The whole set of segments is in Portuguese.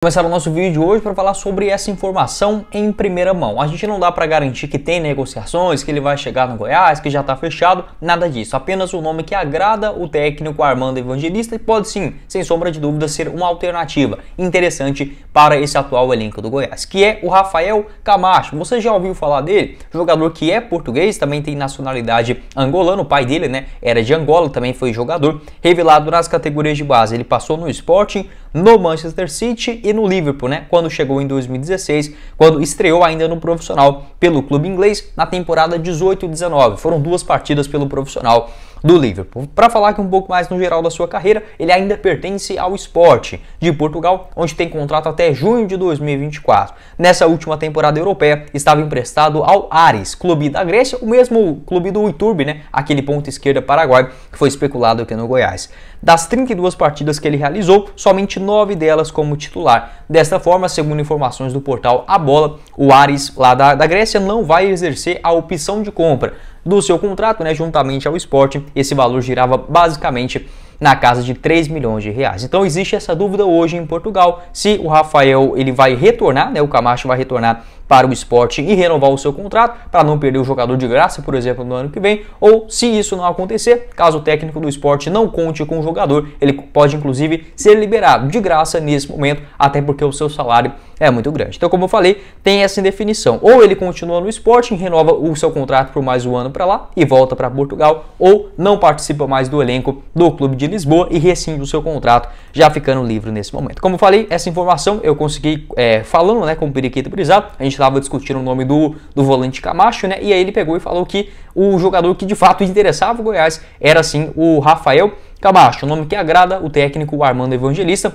Começar o nosso vídeo de hoje para falar sobre essa informação em primeira mão. A gente não dá para garantir que tem negociações, que ele vai chegar no Goiás, que já está fechado, nada disso. Apenas o nome que agrada o técnico Armando Evangelista e pode sim, sem sombra de dúvida, ser uma alternativa interessante para esse atual elenco do Goiás, que é o Rafael Camacho. Você já ouviu falar dele? Jogador que é português, também tem nacionalidade angolana, o pai dele, era de Angola, também foi jogador, revelado nas categorias de base. Ele passou no Sporting, no Manchester City e no Liverpool, quando chegou em 2016, quando estreou ainda no profissional pelo clube inglês na temporada 18-19. Foram 2 partidas pelo profissional do Liverpool. Para falar aqui um pouco mais no geral da sua carreira, ele ainda pertence ao Sport de Portugal, onde tem contrato até junho de 2024. Nessa última temporada europeia, estava emprestado ao Aris, clube da Grécia, o mesmo clube do Iturbe, aquele ponta esquerda paraguaio que foi especulado aqui no Goiás. Das 32 partidas que ele realizou, somente 9 delas como titular. Desta forma, segundo informações do portal A Bola, o Aris lá da Grécia não vai exercer a opção de compra do seu contrato, juntamente ao Sporting. Esse valor girava basicamente na casa de 3 milhões de reais. Então existe essa dúvida hoje em Portugal, se o Rafael ele vai retornar, o Camacho vai retornar para o Sporting e renovar o seu contrato, para não perder o jogador de graça, por exemplo, no ano que vem, ou se isso não acontecer, caso o técnico do Sporting não conte com o jogador, ele pode inclusive ser liberado de graça nesse momento, até porque o seu salário é muito grande. Então, como eu falei, tem essa indefinição, ou ele continua no Sporting, renova o seu contrato por mais um ano para lá e volta para Portugal, ou não participa mais do elenco do clube de Lisboa e rescinde o seu contrato, já ficando livre nesse momento. Como eu falei, essa informação eu consegui falando com o Periquito Brisado. A gente estava discutindo o nome do volante Camacho, e aí ele pegou e falou que o jogador que de fato interessava o Goiás era sim o Rafael Camacho, o nome que agrada o técnico Armando Evangelista.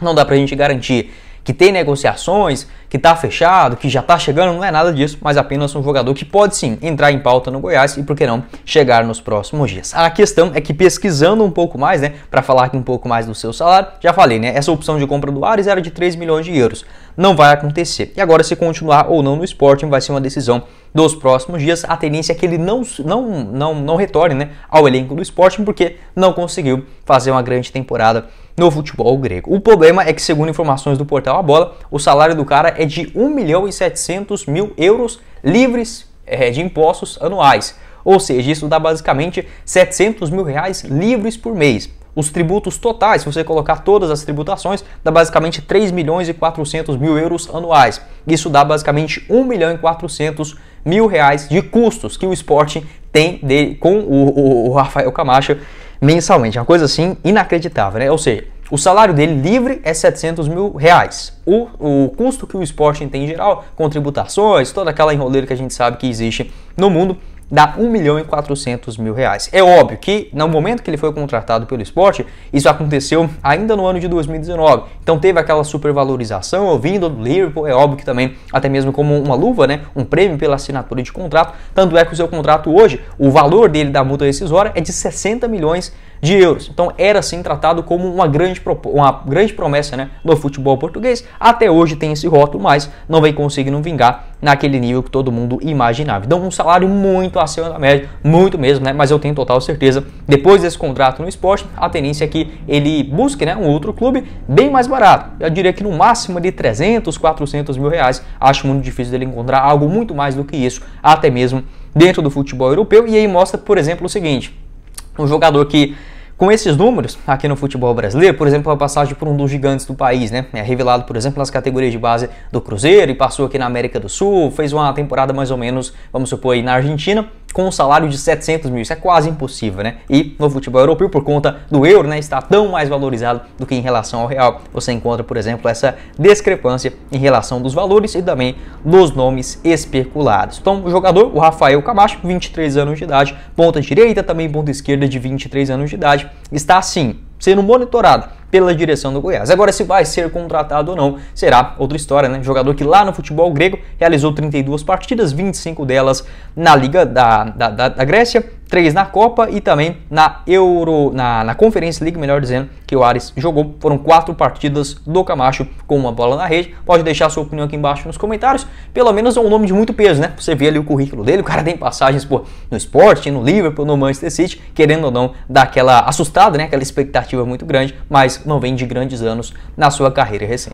Não dá pra gente garantir que tem negociações, que está fechado, que já está chegando, não é nada disso, mas apenas um jogador que pode sim entrar em pauta no Goiás e, por que não, chegar nos próximos dias. A questão é que pesquisando um pouco mais, para falar aqui um pouco mais do seu salário, já falei, essa opção de compra do Aris era de 3 milhões de euros. Não vai acontecer. E agora, se continuar ou não no Sporting, vai ser uma decisão dos próximos dias. A tendência é que ele não retorne ao elenco do Sporting, porque não conseguiu fazer uma grande temporada no futebol grego. O problema é que, segundo informações do portal A Bola, o salário do cara é de 1.700.000 euros livres de impostos anuais. Ou seja, isso dá basicamente 700 mil reais livres por mês. Os tributos totais, se você colocar todas as tributações, dá basicamente 3.400.000 euros anuais. Isso dá basicamente 1.400.000 reais de custos que o Sporting tem com o Rafael Camacho mensalmente. É uma coisa assim inacreditável, Ou seja, o salário dele livre é 700 mil reais. O custo que o Sporting tem em geral, com tributações, toda aquela enroleira que a gente sabe que existe no mundo, dá 1.400.000 reais. É óbvio que no momento que ele foi contratado pelo Sport, isso aconteceu ainda no ano de 2019. Então teve aquela supervalorização vindo do Liverpool, é óbvio que também até mesmo como uma luva, um prêmio pela assinatura de contrato. Tanto é que o seu contrato hoje, o valor dele da multa rescisória é de 60 milhões de euros. Então era sim tratado como uma grande promessa no futebol português. Até hoje tem esse rótulo, mas não vem conseguindo vingar naquele nível que todo mundo imaginava. Então um salário muito acima da média, muito mesmo, mas eu tenho total certeza, depois desse contrato no Sport, a tendência é que ele busque um outro clube bem mais barato. Eu diria que no máximo de 300, 400 mil reais. Acho muito difícil dele encontrar algo muito mais do que isso, até mesmo dentro do futebol europeu. E aí mostra, por exemplo, o seguinte: um jogador que com esses números aqui no futebol brasileiro, por exemplo, a passagem por um dos gigantes do país, É revelado, por exemplo, nas categorias de base do Cruzeiro e passou aqui na América do Sul, fez uma temporada mais ou menos, vamos supor, aí na Argentina, com um salário de 700 mil. Isso é quase impossível, E no futebol europeu, por conta do euro, está tão mais valorizado do que em relação ao real. Você encontra, por exemplo, essa discrepância em relação dos valores e também dos nomes especulados. Então, o jogador, o Rafael Camacho, 23 anos de idade, ponta direita, também ponta esquerda de 23 anos de idade, está assim, sendo monitorado pela direção do Goiás. Agora, se vai ser contratado ou não, será outra história, Jogador que lá no futebol grego realizou 32 partidas, 25 delas na Liga da Grécia, 3 na Copa e também na Conference League, melhor dizendo, que o Aris jogou. Foram 4 partidas do Camacho com uma bola na rede. Pode deixar sua opinião aqui embaixo nos comentários. Pelo menos é um nome de muito peso, Você vê ali o currículo dele, o cara tem passagens no Sporting, no Liverpool, no Manchester City, querendo ou não, dá aquela assustada, aquela expectativa muito grande, mas não vem de grandes anos na sua carreira recente.